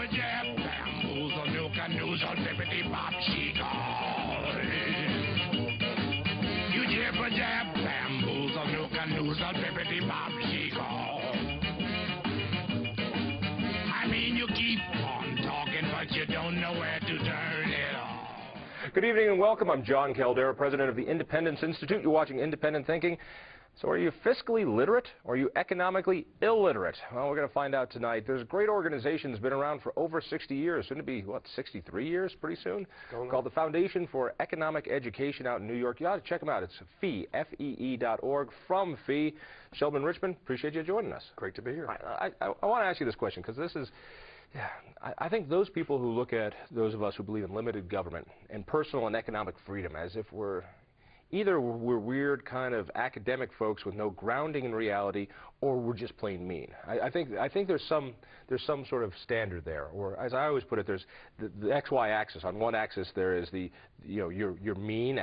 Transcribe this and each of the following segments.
jabber jab, bamboozle, milk and noozle, bippity bop, she calls. You jabber jab, bamboozle, milk and noozle, bippity bop, she calls. I mean, you keep on talking, but you don't know where to turn it off. Good evening and welcome. I'm John Caldara, president of the Independence Institute. You're watching Independent Thinking. So are you fiscally literate or are you economically illiterate? Well, we're going to find out tonight. There's a great organization that's been around for over 60 years. Soon to be, what, 63 years pretty soon? Called the Foundation for Economic Education out in New York. You ought to check them out. It's FEE, F-E-E.org, from FEE. Sheldon Richman, appreciate you joining us. Great to be here. I want to ask you this question because this is... Yeah, I think those people who look at those of us who believe in limited government and personal and economic freedom as if we're weird kind of academic folks with no grounding in reality, or we're just plain mean. I think there's some sort of standard there, or as I always put it, there's the XY axis. On one axis there is the your mean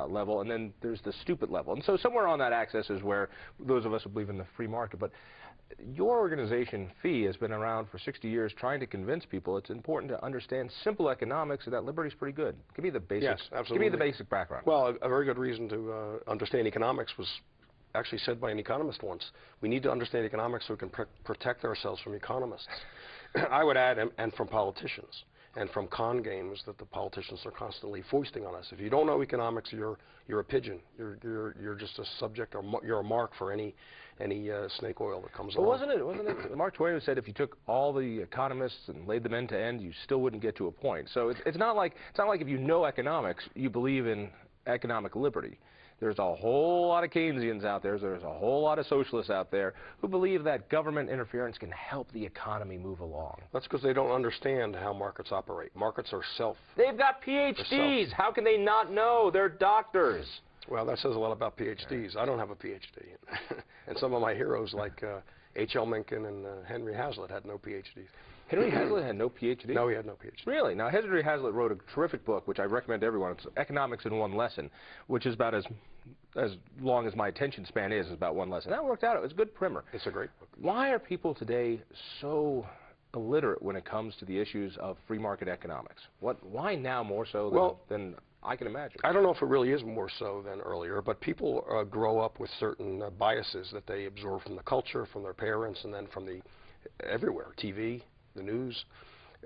level, and then there's the stupid level. And so somewhere on that axis is where those of us who believe in the free market. But your organization, FEE, has been around for 60 years trying to convince people it's important to understand simple economics and that liberty's pretty good. Give me the basics. Yes, absolutely. Give me the basic background. Well, a very good reason to understand economics was actually said by an economist once. We need to understand economics so we can protect ourselves from economists. I would add, and from politicians, and from con games that the politicians are constantly foisting on us. If you don't know economics, you're a pigeon. You're just a subject, or you're a mark for any snake oil that comes along. Wasn't it Mark Twain who said if you took all the economists and laid them end to end, you still wouldn't get to a point. So it's not like if you know economics, you believe in economic liberty. There's a whole lot of Keynesians out there, there's a whole lot of socialists out there who believe that government interference can help the economy move along. That's because they don't understand how markets operate. Markets are They've got PhDs. How can they not know? They're doctors. Well, that says a lot about PhDs. I don't have a PhD. And some of my heroes like H.L. Mencken and Henry Hazlitt had no PhDs. Henry Hazlitt had no PhD? No, he had no PhD. Really? Now, Henry Hazlitt wrote a terrific book, which I recommend to everyone. It's Economics in One Lesson, which is about as long as my attention span is about one lesson. That worked out. It was a good primer. It's a great book. Why are people today so illiterate when it comes to the issues of free market economics? Why now more so than I can imagine? I don't know if it really is more so than earlier, but people grow up with certain biases that they absorb from the culture, from their parents, and then from everywhere, TV, the news,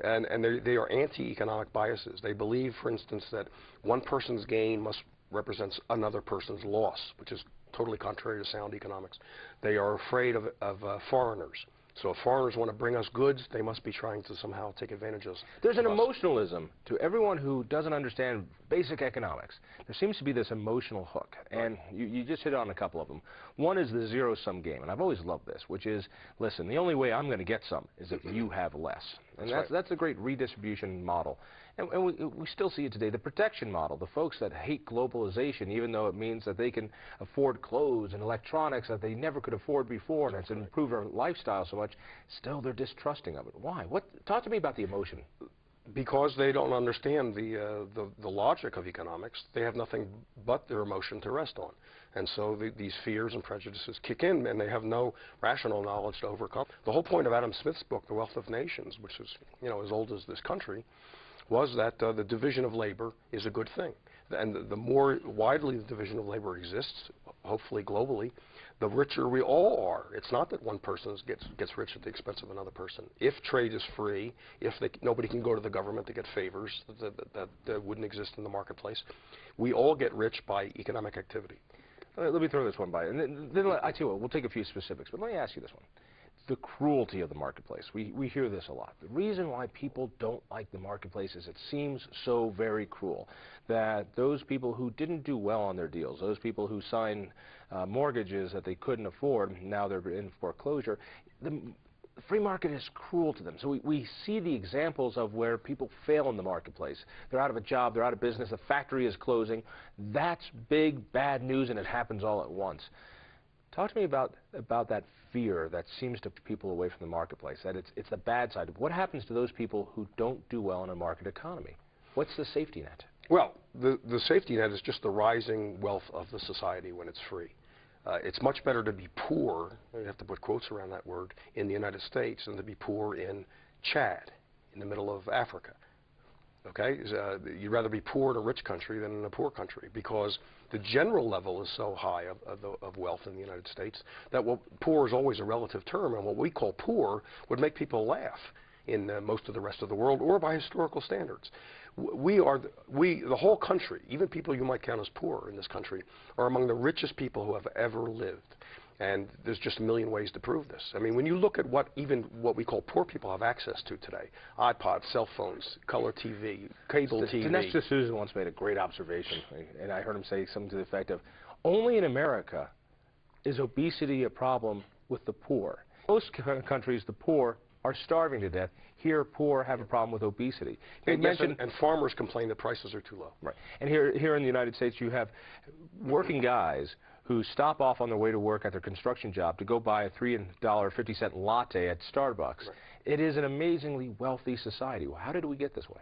and they are anti-economic biases. They believe, for instance, that one person's gain must represent another person's loss, which is totally contrary to sound economics. They are afraid of foreigners. So if foreigners want to bring us goods, they must be trying to somehow take advantage of us. There's an emotionalism to everyone who doesn't understand basic economics. There seems to be this emotional hook, and you just hit on a couple of them. One is the zero-sum game, and I've always loved this, which is, listen, the only way I'm going to get some is if you have less. And that's a great redistribution model. And we still see it today, the protection model, the folks that hate globalization, even though it means that they can afford clothes and electronics that they never could afford before, and it's improved our lifestyle so much, still they're distrusting of it. Why? Talk to me about the emotion. Because they don't understand the logic of economics. They have nothing but their emotion to rest on. And so these fears and prejudices kick in, and they have no rational knowledge to overcome. The whole point of Adam Smith's book, The Wealth of Nations, which is as old as this country, was that the division of labor is a good thing. And the more widely the division of labor exists, hopefully globally, the richer we all are. It's not that one person gets rich at the expense of another person. If trade is free, if nobody can go to the government to get favors that wouldn't exist in the marketplace, we all get rich by economic activity. Let me throw this one by. And then I tell you what, we'll take a few specifics, but let me ask you this one. The cruelty of the marketplace. We hear this a lot. The reason why people don't like the marketplace is it seems so very cruel. That those people who didn't do well on their deals, those people who signed mortgages that they couldn't afford, now they're in foreclosure, the free market is cruel to them. So we see the examples of where people fail in the marketplace. They're out of a job, they're out of business, the factory is closing. That's big, bad news, and it happens all at once. Talk to me about that fear that seems to people away from the marketplace, that it's the bad side. What happens to those people who don't do well in a market economy? What's the safety net? Well, the safety net is just the rising wealth of the society when it's free. It's much better to be poor, you have to put quotes around that word, in the United States than to be poor in Chad. in the middle of Africa. Okay, you'd rather be poor in a rich country than in a poor country because the general level is so high of wealth in the United States that poor is always a relative term, and what we call poor would make people laugh in most of the rest of the world or by historical standards. The whole country, even people you might count as poor in this country, are among the richest people who have ever lived. And there's just a million ways to prove this. I mean, when you look at what we call poor people have access to today, iPods, cell phones, color TV, cable TV. Dinesh D'Souza once made a great observation, and I heard him say something to the effect of, only in America is obesity a problem with the poor. Most countries, the poor are starving to death. Here, poor have a problem with obesity. And farmers complain that prices are too low. Right. And here in the United States, you have working guys who stop off on their way to work at their construction job to go buy a $3.50 latte at Starbucks. Right. It is an amazingly wealthy society. How did we get this way?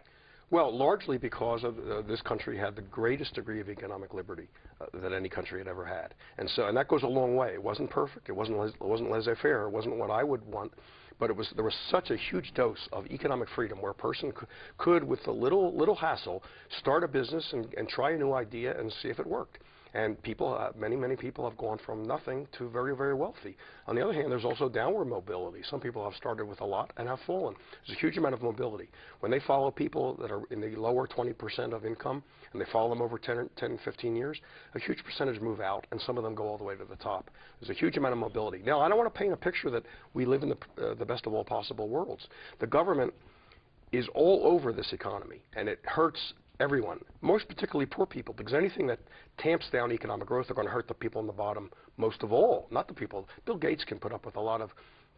Well, largely because of this country had the greatest degree of economic liberty that any country had ever had, and that goes a long way. It wasn't perfect. It wasn't laissez-faire. It wasn't what I would want, but there was such a huge dose of economic freedom where a person could with a little hassle, start a business and try a new idea and see if it worked. And people, many people have gone from nothing to very, very wealthy. On the other hand, there's also downward mobility. Some people have started with a lot and have fallen. There's a huge amount of mobility. When they follow people that are in the lower 20% of income, and they follow them over 10, 15 years, a huge percentage move out, and some of them go all the way to the top. There's a huge amount of mobility. Now, I don't want to paint a picture that we live in the best of all possible worlds. The government is all over this economy, and it hurts everyone, most particularly poor people, because anything that tamps down economic growth are going to hurt the people on the bottom most of all, not the people. Bill Gates can put up with a lot of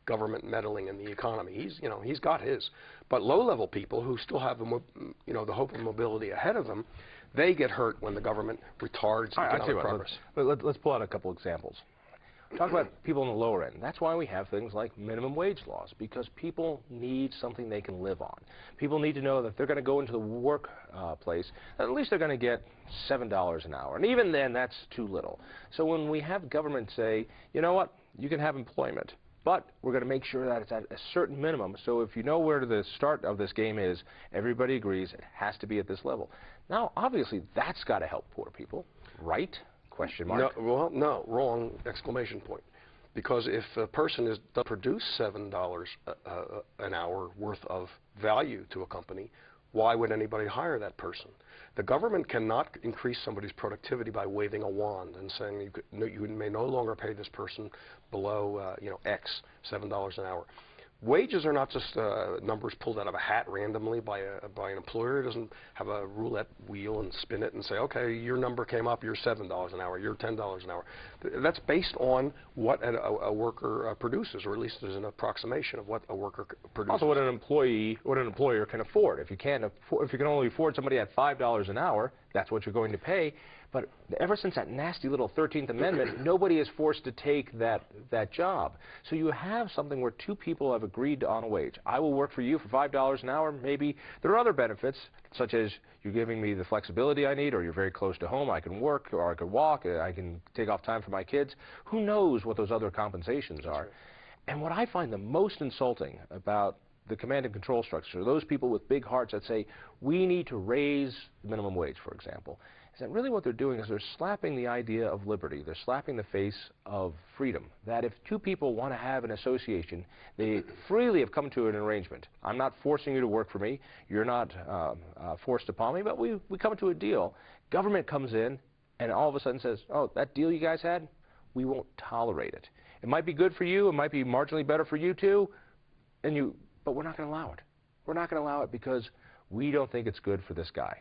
government meddling in the economy. He's got his. But low-level people who still have the hope of mobility ahead of them, they get hurt when the government retards economic progress. Let's pull out a couple examples. Talk about people on the lower end. That's why we have things like minimum wage laws, because people need something they can live on. People need to know that they're going to go into the workplace, at least they're going to get $7 an hour. And even then, that's too little. So when we have government say, you know what, you can have employment, but we're going to make sure that it's at a certain minimum. So if you know where the start of this game is, everybody agrees it has to be at this level. Now, obviously, that's got to help poor people, right? Question mark. No, well, no, wrong, exclamation point. Because if a person does produce $7 an hour worth of value to a company, why would anybody hire that person? The government cannot increase somebody's productivity by waving a wand and saying you may no longer pay this person below X, $7 an hour. Wages are not just numbers pulled out of a hat randomly by an employer. It doesn't have a roulette wheel and spin it and say, okay, your number came up, you're $7 an hour, you're $10 an hour. That's based on what a worker produces, or at least there's an approximation of what a worker produces. Also, what an employer can afford. If you can only afford somebody at $5 an hour, that's what you're going to pay. But ever since that nasty little 13th Amendment, nobody is forced to take that job. So you have something where two people have agreed on a wage. I will work for you for $5 an hour. Maybe there are other benefits, such as you're giving me the flexibility I need, or you're very close to home, I can work, or I can walk, I can take off time for my kids. Who knows what those other compensations are? Right. And what I find the most insulting about the command and control structure, those people with big hearts that say, we need to raise the minimum wage, for example, is that really what they're doing is they're slapping the idea of liberty. They're slapping the face of freedom. That if two people want to have an association, they freely have come to an arrangement. I'm not forcing you to work for me. You're not forced upon me, but we come to a deal. Government comes in and all of a sudden says, oh, that deal you guys had, we won't tolerate it. It might be good for you. It might be marginally better for you too, but we're not going to allow it. We're not going to allow it because we don't think it's good for this guy.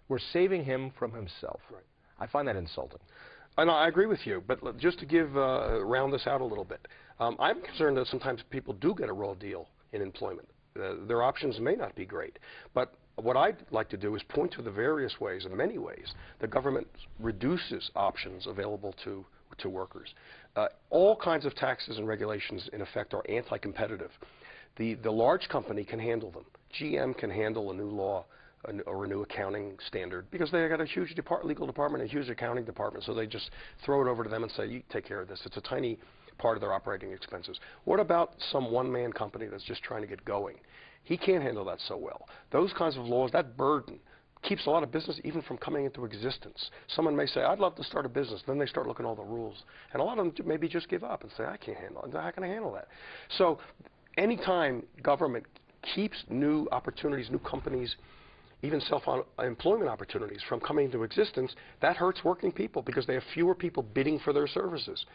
We're saving him from himself. Right. I find that insulting. And I agree with you, but just to round this out a little bit, I'm concerned that sometimes people do get a raw deal in employment. Their options may not be great, but what I'd like to do is point to the various ways, in many ways, the government reduces options available to workers. All kinds of taxes and regulations, in effect, are anti-competitive. The large company can handle them. GM can handle a new law or a new accounting standard because they got a huge legal department, a huge accounting department, so they just throw it over to them and say, you take care of this. It's a tiny part of their operating expenses. What about some one-man company that's just trying to get going? He can't handle that so well. Those kinds of laws, that burden, keeps a lot of business even from coming into existence. Someone may say, I'd love to start a business. Then they start looking at all the rules. And a lot of them maybe just give up and say, I can't handle it. How can I handle that? So anytime government keeps new opportunities, new companies, even self-employment opportunities from coming into existence, that hurts working people because they have fewer people bidding for their services.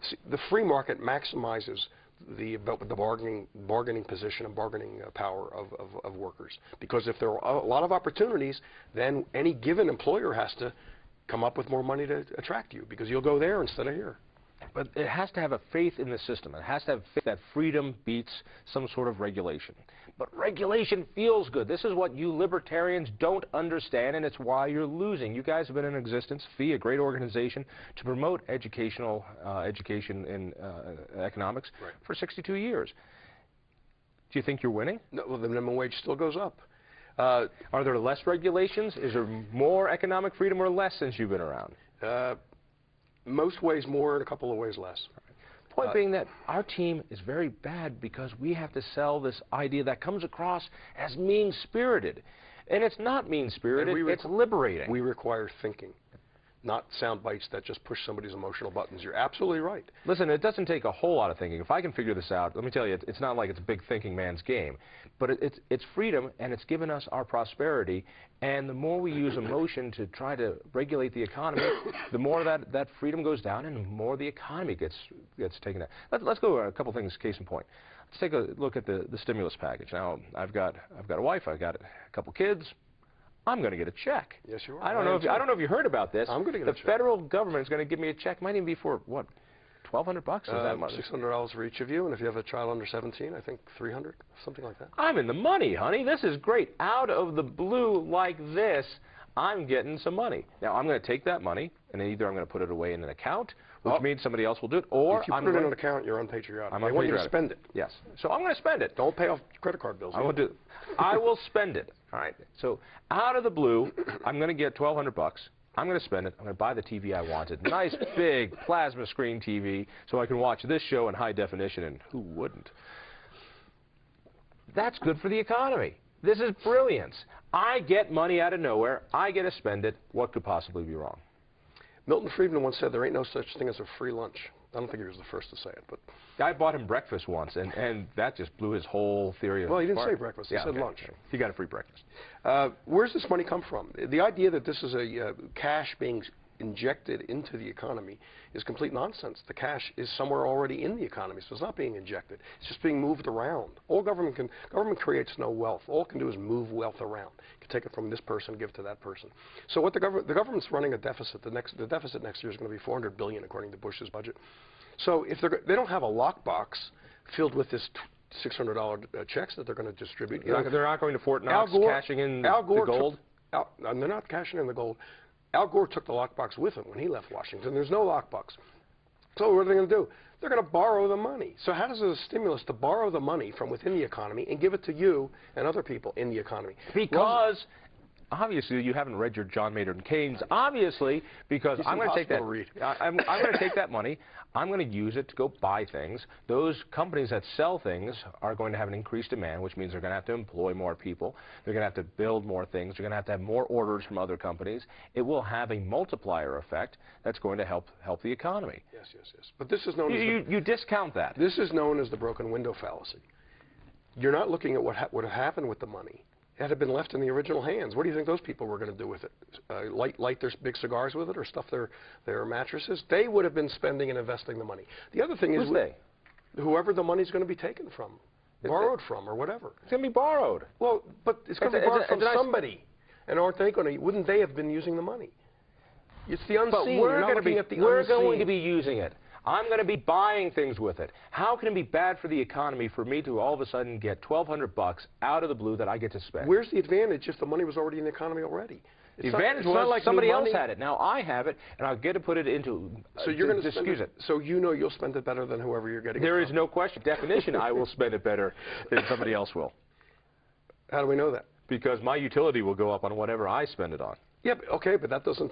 See, the free market maximizes the bargaining position and bargaining power of workers. Because if there are a lot of opportunities, then any given employer has to come up with more money to attract you because you'll go there instead of here. But it has to have a faith in the system. It has to have faith that freedom beats some sort of regulation. But regulation feels good. This is what you libertarians don't understand, and it's why you're losing. You guys have been in existence, FEE, a great organization, to promote education in economics for 62 years. Do you think you're winning? No, well, the minimum wage still goes up. Are there less regulations? Is there more economic freedom or less since you've been around? Most ways more and a couple of ways less. Point being that our team is very bad because we have to sell this idea that comes across as mean-spirited. And it's not mean-spirited, it's liberating. We require thinking, not sound bites that just push somebody's emotional buttons. You're absolutely right. Listen, it doesn't take a whole lot of thinking. If I can figure this out, let me tell you, it's not like it's a big thinking man's game. But it's freedom, and it's given us our prosperity. And the more we use emotion to try to regulate the economy, the more that freedom goes down, and the more the economy gets taken down. Let's go a couple things, case in point. Let's take a look at the stimulus package. Now, I've got a wife, I've got a couple kids. I'm going to get a check. Yes, you are. I don't know if you heard about this. I'm going to get a check. The federal government is going to give me a check. Might even be for what, $1,200? Is that much? $600 for each of you, and if you have a child under 17, I think $300, something like that. I'm in the money, honey. This is great. Out of the blue like this, I'm getting some money. Now I'm going to take that money, and either I'm going to put it away in an account, which means somebody else will do it, or if you put it in an account, you're unpatriotic. I want you to spend it. Yes. So I'm going to spend it. Don't pay off credit card bills. I will do. I will spend it. All right. So out of the blue, I'm going to get $1,200. I'm going to spend it. I'm going to buy the TV I wanted. Nice big plasma screen TV so I can watch this show in high definition, and who wouldn't? That's good for the economy. This is brilliance. I get money out of nowhere. I get to spend it. What could possibly be wrong? Milton Friedman once said there ain't no such thing as a free lunch. I don't think he was the first to say it, but I bought him breakfast once, and that just blew his whole theory of. Well, he didn't say breakfast. He said lunch. He got a free breakfast. Where's this money come from? The idea that this is a cash being injected into the economy is complete nonsense. The cash is somewhere already in the economy, so it's not being injected. It's just being moved around. All government creates no wealth. All it can do is move wealth around. You can take it from this person, give it to that person. So what the government's running a deficit. The deficit next year is going to be $400 billion according to Bush's budget. So if they don't have a lockbox filled with this $600 checks that they're going to distribute. They're not going to Fort Knox cashing in the gold? They're not cashing in the gold. Al Gore took the lockbox with him when he left Washington. There's no lockbox. So what are they going to do? They're going to borrow the money. So how does it a stimulus to borrow the money from within the economy and give it to you and other people in the economy? Because obviously you haven't read your John Maynard Keynes. Obviously, because I'm going to take that. I'm going to take that money. I'm going to use it to go buy things. Those companies that sell things are going to have an increased demand, which means they're going to have to employ more people. They're going to have to build more things. They're going to have more orders from other companies. It will have a multiplier effect that's going to help the economy. Yes, yes, yes. But this is known as you discount that. This is known as the broken window fallacy. You're not looking at what would have happened with the money. It had been left in the original hands. What do you think those people were going to do with it? Light their big cigars with it or stuff their mattresses? They would have been spending and investing the money. The other thing is whoever the money's going to be taken from, borrowed from, or whatever. It's going to be borrowed. Well, but it's going to be borrowed from somebody. And aren't they going to? Wouldn't they have been using the money? It's the unseen. But we're going to be using it. I'm going to be buying things with it. How can it be bad for the economy for me to all of a sudden get $1,200 out of the blue that I get to spend? Where's the advantage if the money was already in the economy already? The advantage was like somebody else had it. Now I have it, and I'll get to put it into. So you're going to spend it. So you know you'll spend it better than whoever you're getting. There is no question. Definition, I will spend it better than somebody else will. How do we know that? Because my utility will go up on whatever I spend it on. Yeah, okay, but that doesn't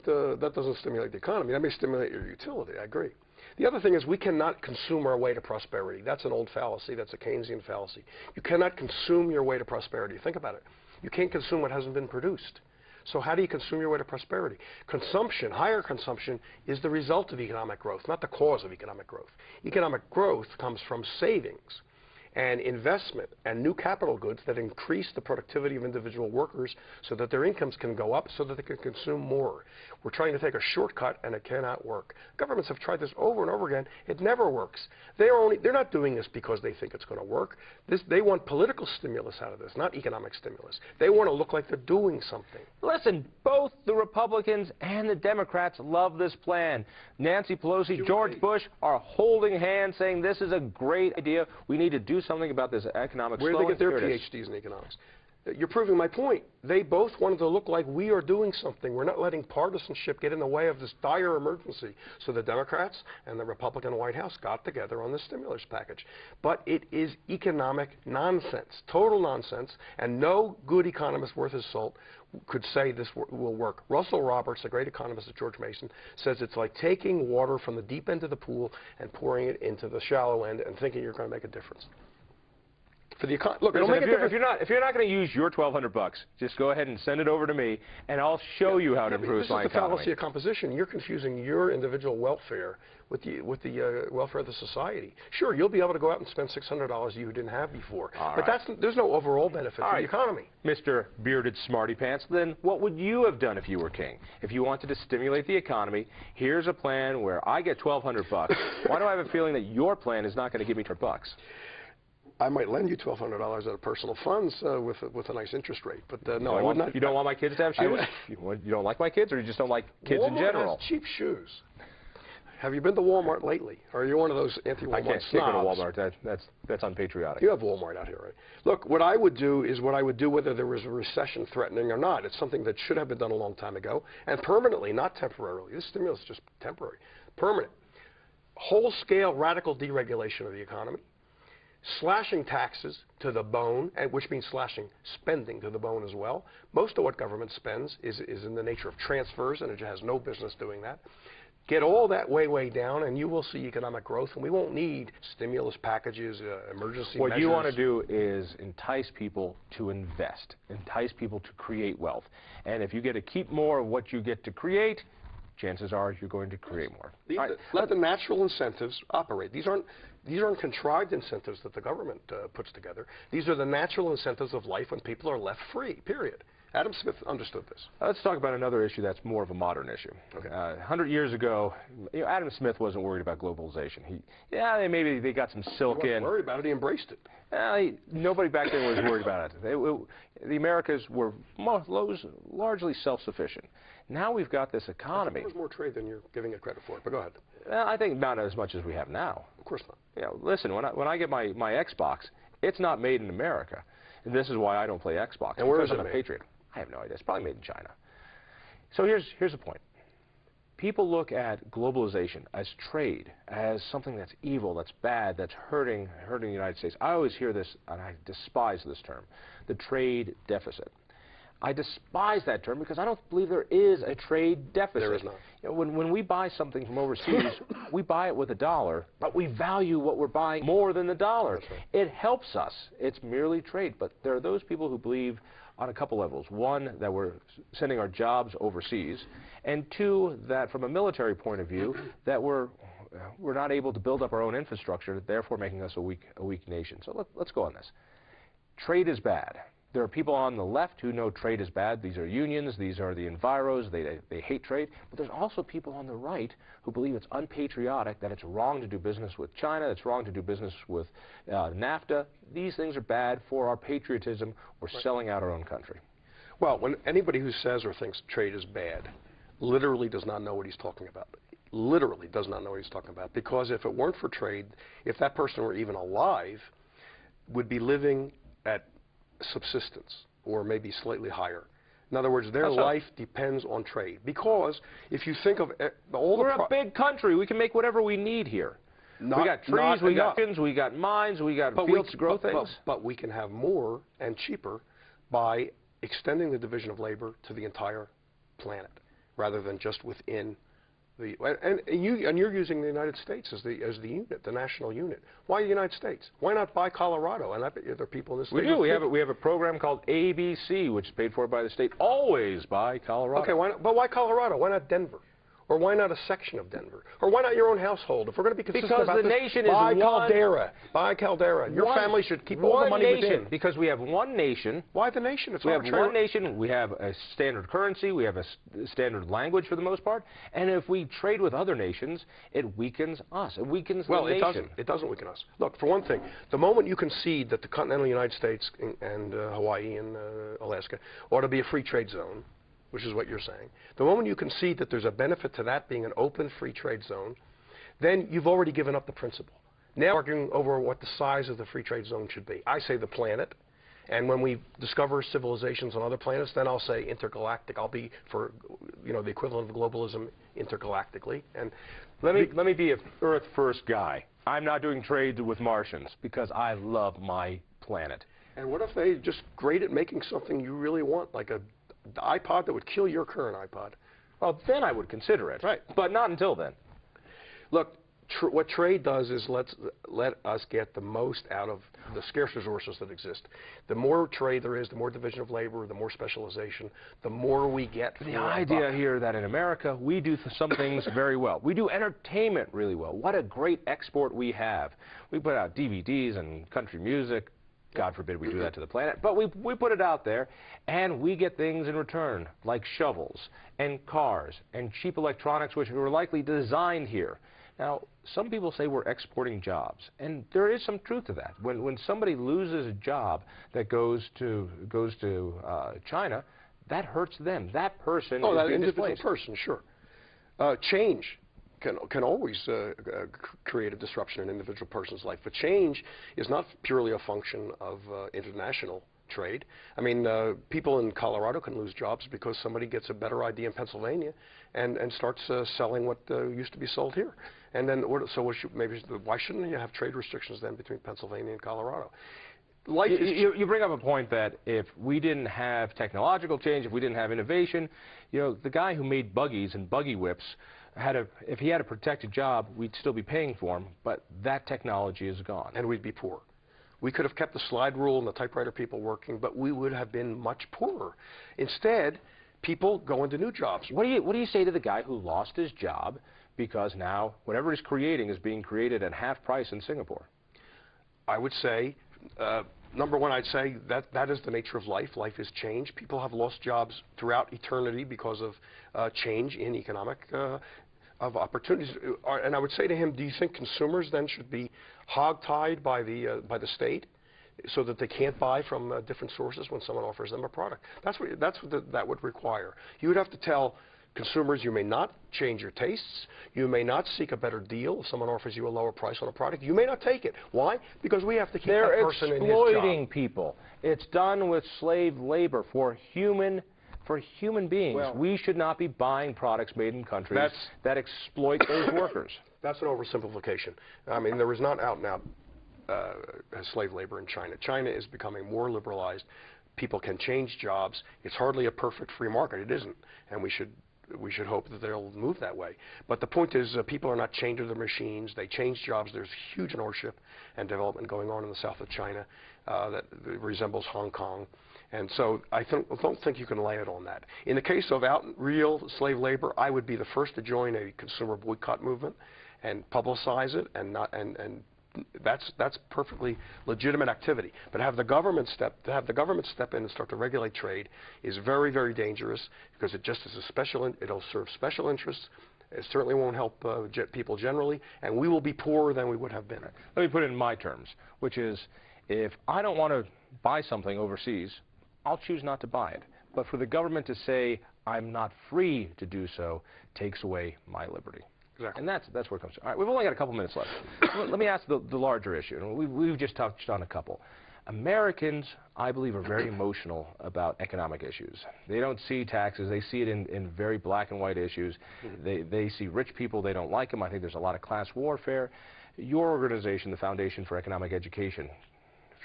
stimulate the economy. That may stimulate your utility. I agree. The other thing is we cannot consume our way to prosperity. That's an old fallacy. That's a Keynesian fallacy. You cannot consume your way to prosperity. Think about it. You can't consume what hasn't been produced. So how do you consume your way to prosperity? Consumption, higher consumption, is the result of economic growth, not the cause of economic growth. Economic growth comes from savings and investment and new capital goods that increase the productivity of individual workers so that their incomes can go up so that they can consume more. We're trying to take a shortcut, and it cannot work. Governments have tried this over and over again. It never works. They're not doing this because they think it's going to work. They want political stimulus out of this, not economic stimulus. They want to look like they're doing something. Listen, both the Republicans and the Democrats love this plan. Nancy Pelosi, George Bush are holding hands saying this is a great idea. We need to do something about this economic slowing. Where do they get their PhDs in economics? You're proving my point. They both wanted to look like we are doing something. We're not letting partisanship get in the way of this dire emergency. So the Democrats and the Republican White House got together on the stimulus package. But it is economic nonsense, total nonsense, and no good economist worth his salt could say this will work. Russell Roberts, a great economist at George Mason, says it's like taking water from the deep end of the pool and pouring it into the shallow end and thinking you're going to make a difference. For the look, it'll make a difference. If you're not going to use your $1,200, just go ahead and send it over to me, and I'll show you how it improves my economy. This is the fallacy of composition. You're confusing your individual welfare with the welfare of the society. Sure, you'll be able to go out and spend $600 you didn't have before, but there's no overall benefit for the economy. Mr. Bearded Smarty Pants, then what would you have done if you were king? If you wanted to stimulate the economy, here's a plan where I get $1,200. Why do I have a feeling that your plan is not going to give me $2? I might lend you $1,200 out of personal funds with a nice interest rate, but no, I would not. You don't want my kids to have shoes? You don't like my kids, or you just don't like kids in general? Walmart has cheap shoes. Have you been to Walmart lately? Or are you one of those anti-Walmart snobs? I can't go to Walmart. That's unpatriotic. You have Walmart out here, right? Look, what I would do is what I would do whether there was a recession threatening or not. It's something that should have been done a long time ago, and permanently, not temporarily. This stimulus is just temporary. Permanent. Whole-scale radical deregulation of the economy. Slashing taxes to the bone, which means slashing spending to the bone as well. Most of what government spends is in the nature of transfers, and it has no business doing that. Get all that way down, and you will see economic growth, and we won't need stimulus packages, emergency measures. What you want to do is entice people to invest, entice people to create wealth. And if you get to keep more of what you get to create, chances are you're going to create more. Let the natural incentives operate. These aren't contrived incentives that the government puts together. These are the natural incentives of life when people are left free, period. Adam Smith understood this. Let's talk about another issue that's more of a modern issue. Okay. 100 years ago, Adam Smith wasn't worried about globalization. Maybe they got some silk in. He wasn't worried about it. He embraced it. Nobody back then was worried about it. The Americas were largely self-sufficient. Now we've got this economy. There was more trade than you're giving it credit for, but go ahead. I think not as much as we have now. Of course not. Listen, when I get my Xbox, it's not made in America. And this is why I don't play Xbox. And where is it I'm a patriot. I have no idea. It's probably made in China. So here's the point. People look at globalization as trade, as something that's evil, that's bad, that's hurting the United States. I always hear this, and I despise this term, the trade deficit. I despise that term because I don't believe there is a trade deficit. There is not. When we buy something from overseas, we buy it with $1, but we value what we're buying more than the dollar. That's right. It helps us. It's merely trade. But there are those people who believe on a couple levels. One, that we're sending our jobs overseas, and two, that from a military point of view, that we're not able to build up our own infrastructure, therefore making us a weak nation. So let's go on this. Trade is bad. There are people on the left who know trade is bad. These are unions. These are the enviros. They hate trade. But there's also people on the right who believe it's unpatriotic, that it's wrong to do business with China, it's wrong to do business with NAFTA. These things are bad for our patriotism. We're selling out our own country. Well, when anybody who says or thinks trade is bad literally does not know what he's talking about. Literally does not know what he's talking about. Because if it weren't for trade, if that person were even alive, would be living at subsistence, or maybe slightly higher. In other words, their life depends on trade. Because if you think of all We're a big country. We can make whatever we need here. We got trees, we got fins, we got mines, we got fields to grow things. But we can have more and cheaper by extending the division of labor to the entire planet, rather than just within You're using the United States as the unit, the national unit. Why the United States? Why not buy Colorado? And I bet there are people in this state. We do. We have a program called ABC, which is paid for by the state. Always buy Colorado. Okay, but why Colorado? Why not Denver? Or why not a section of Denver? Or why not your own household? If we're going to be consistent about this, nation is buy one. Caldara. Buy Caldara. Your family should keep all the money within. Because we have one nation. Why the nation? It's we have arbitrary. one nation. We have a standard currency. We have a standard language for the most part. And if we trade with other nations, it weakens us. It weakens the nation. It doesn't weaken us. Look, for one thing, the moment you concede that the continental United States and Hawaii and Alaska ought to be a free trade zone, which is what you're saying, the moment you concede that there's a benefit to that being an open free trade zone, then you've already given up the principle. Now we're arguing over what the size of the free trade zone should be. I say the planet, and when we discover civilizations on other planets, then I'll say intergalactic. I'll be for, the equivalent of globalism intergalactically. And let me be an Earth first guy. I'm not doing trade with Martians because I love my planet. And what if they just great at making something you really want, like the iPod that would kill your current iPod? Well, then I would consider it. Right. But not until then. Look, what trade does is let us get the most out of the scarce resources that exist. The more trade there is, the more division of labor, the more specialization, the more we get. The idea here that in America we do some things very well. We do entertainment really well. What a great export we have. We put out DVDs and country music. God forbid we do that to the planet. But we put it out there, and we get things in return, like shovels and cars and cheap electronics, which were likely designed here. Now, some people say we're exporting jobs, and there is some truth to that. When somebody loses a job that goes to China, that hurts them. That person is being displaced. Person, sure. Change can always create a disruption in an individual person's life. But change is not purely a function of international trade. I mean, people in Colorado can lose jobs because somebody gets a better idea in Pennsylvania and starts selling what used to be sold here. And then, why shouldn't you have trade restrictions then between Pennsylvania and Colorado? You bring up a point that if we didn't have technological change, if we didn't have innovation, the guy who made buggies and buggy whips, if he had a protected job, we'd still be paying for him, but that technology is gone. And we'd be poor. We could have kept the slide rule and the typewriter people working, but we would have been much poorer. Instead, people go into new jobs. What do you say to the guy who lost his job because now whatever he's creating is being created at half price in Singapore? I would say, number one, I'd say that is the nature of life. Life is change. People have lost jobs throughout eternity because of change in economic of opportunities. And I would say to him, do you think consumers then should be hog-tied by the state so that they can't buy from different sources when someone offers them a product? That's what that would require. You would have to tell consumers you may not change your tastes. You may not seek a better deal if someone offers you a lower price on a product. You may not take it. Why? Because we have to keep that person in his job. They're exploiting people. It's done with slave labor for human beings. Well, we should not be buying products made in countries that exploit those workers. That's an oversimplification. I mean, there is not out-and-out slave labor in China. China is becoming more liberalized. People can change jobs. It's hardly a perfect free market. It isn't. And we should hope that they'll move that way. But the point is, people are not chained to their machines. They change jobs. There's huge entrepreneurship and development going on in the south of China that resembles Hong Kong. And so I don't think you can lay it on that. In the case of real slave labor, I would be the first to join a consumer boycott movement and publicize it, and that's perfectly legitimate activity. But to have the government step in and start to regulate trade is very, very dangerous because it just is it'll serve special interests. It certainly won't help people generally, and we will be poorer than we would have been. Let me put it in my terms, which is if I don't want to buy something overseas, I'll choose not to buy it. But for the government to say I'm not free to do so takes away my liberty. Exactly. And that's where it comes to. All right, we've only got a couple minutes left. Let me ask the larger issue. And we've just touched on a couple. Americans, I believe, are very emotional about economic issues. They don't see taxes. They see it in very black and white issues. They see rich people. They don't like them. I think there's a lot of class warfare. Your organization, the Foundation for Economic Education,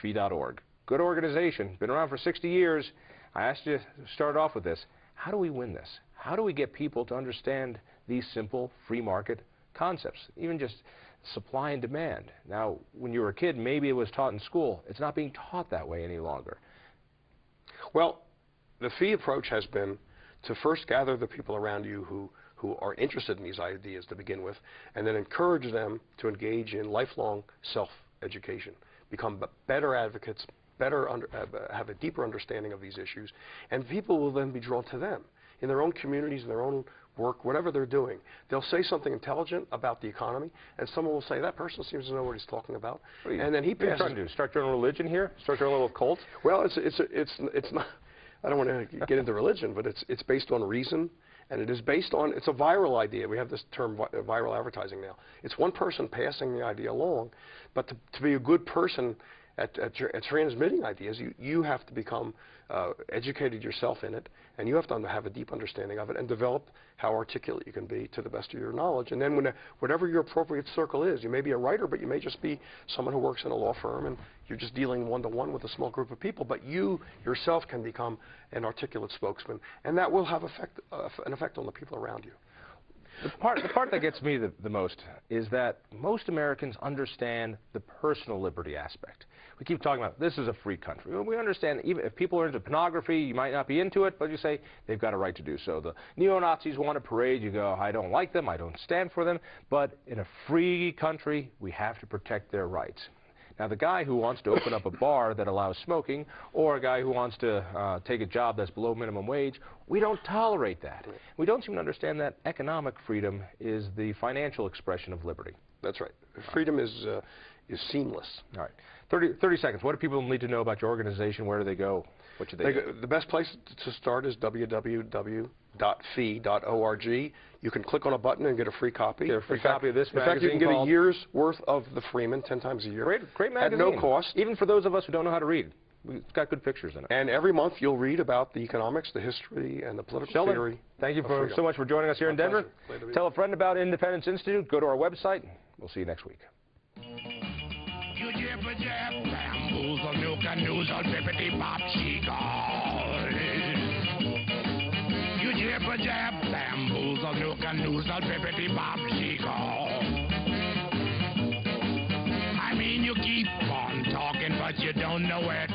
fee.org, good organization, been around for 60 years. I asked you to start off with this. How do we win this? How do we get people to understand these simple free market concepts, even just supply and demand. Now, when you were a kid, maybe it was taught in school. It's not being taught that way any longer. Well, the fee approach has been to first gather the people around you who are interested in these ideas to begin with, and then encourage them to engage in lifelong self-education, become better advocates, have a deeper understanding of these issues, and people will then be drawn to them in their own communities, in their own work, whatever they're doing. They'll say something intelligent about the economy, and someone will say, that person seems to know what he's talking about. And then he passes. What are you trying to do? Start your own religion here? Start your own little cult? Well, it's not. I don't want to get into religion, but it's based on reason, and it is based on, it's a viral idea. We have this term viral advertising now. It's one person passing the idea along, but to be a good person at transmitting ideas, you have to become educated yourself in it, and you have to have a deep understanding of it and develop how articulate you can be to the best of your knowledge. And then whatever your appropriate circle is, you may be a writer, but you may just be someone who works in a law firm, and you're just dealing one-to-one with a small group of people, but you yourself can become an articulate spokesman, and that will have an effect on the people around you. The part that gets me the most is that most Americans understand the personal liberty aspect. We keep talking about this is a free country. Well, we understand even if people are into pornography, you might not be into it, but you say they've got a right to do so. The neo-Nazis want a parade. You go, I don't like them. I don't stand for them. But in a free country, we have to protect their rights. Now, the guy who wants to open up a bar that allows smoking, or a guy who wants to take a job that's below minimum wage, we don't tolerate that. We don't seem to understand that economic freedom is the financial expression of liberty. That's right. Freedom is seamless. All right. 30 seconds. What do people need to know about your organization? Where do they go? What should they do? The best place to start is www.fee.org. You can click on a button and get a free copy. Get a free copy of this magazine. In fact, you can get a year's worth of the Freeman 10 times a year. Great magazine. At no cost. Even for those of us who don't know how to read. It's got good pictures in it. And every month you'll read about the economics, the history, and the political theory. Thank you so much for joining us here in Denver. Tell a friend about Independence Institute. Go to our website. We'll see you next week. You jab, bamboozle, nuka, noozle, bippity, bop, she-call. You jab, bamboozle, nuka, noozle, bippity, bop, she-call. I mean, you keep on talking, but you don't know where